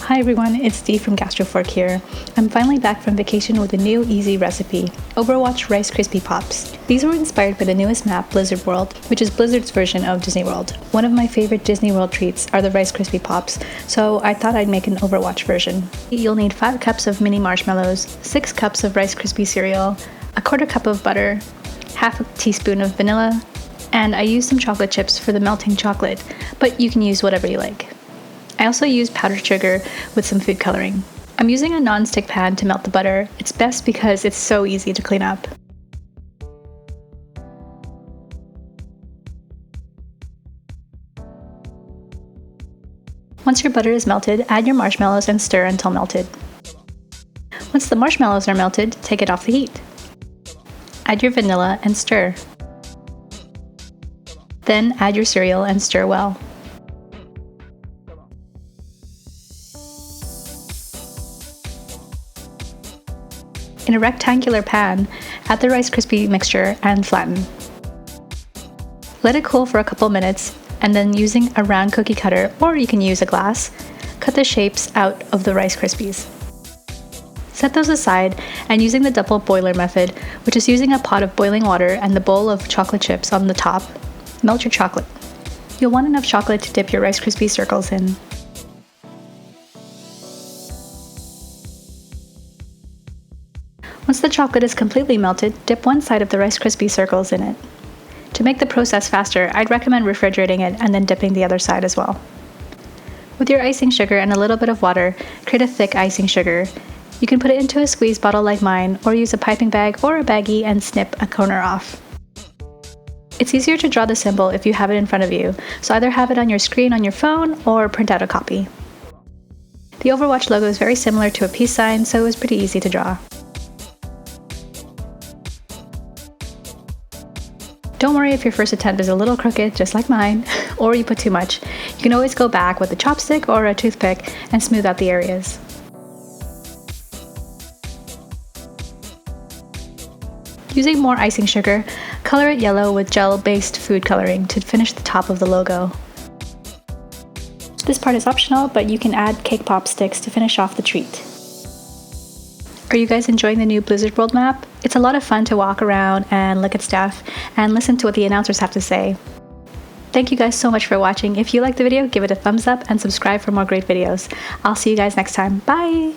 Hi everyone, it's Dee from Gastrofork here. I'm finally back from vacation with a new easy recipe, Overwatch Rice Krispie Pops. These were inspired by the newest map, BlizzardWorld, which is Blizzard's version of Disney World. One of my favorite Disney World treats are the Rice Krispie Pops, so I thought I'd make an Overwatch version. You'll need 5 cups of mini marshmallows, 6 cups of Rice Krispie cereal, a quarter cup of butter, half a teaspoon of vanilla, and I used some chocolate chips for the melting chocolate, but you can use whatever you like. I also used powdered sugar with some food coloring. I'm using a non-stick pan to melt the butter. It's best because it's so easy to clean up. Once your butter is melted, add your marshmallows and stir until melted. Once the marshmallows are melted, take it off the heat. Add your vanilla and stir. Then add your cereal and stir well. In a rectangular pan, add the Rice Krispie mixture and flatten. Let it cool for a couple minutes, and then using a round cookie cutter, or you can use a glass, cut the shapes out of the Rice Krispies. Set those aside, and using the double boiler method, which is using a pot of boiling water and the bowl of chocolate chips on the top, melt your chocolate. You'll want enough chocolate to dip your Rice Krispie circles in. Once the chocolate is completely melted, dip one side of the Rice Krispie circles in it. To make the process faster, I'd recommend refrigerating it and then dipping the other side as well. With your icing sugar and a little bit of water, create a thick icing sugar. You can put it into a squeeze bottle like mine, or use a piping bag or a baggie and snip a corner off. It's easier to draw the symbol if you have it in front of you, so either have it on your screen on your phone or print out a copy. The Overwatch logo is very similar to a peace sign, so it was pretty easy to draw. Don't worry if your first attempt is a little crooked, just like mine, or you put too much. You can always go back with a chopstick or a toothpick and smooth out the areas. Using more icing sugar, color it yellow with gel-based food coloring to finish the top of the logo. This part is optional, but you can add cake pop sticks to finish off the treat. Are you guys enjoying the new BlizzardWorld map? It's a lot of fun to walk around and look at stuff and listen to what the announcers have to say. Thank you guys so much for watching. If you liked the video, give it a thumbs up and subscribe for more great videos. I'll see you guys next time. Bye!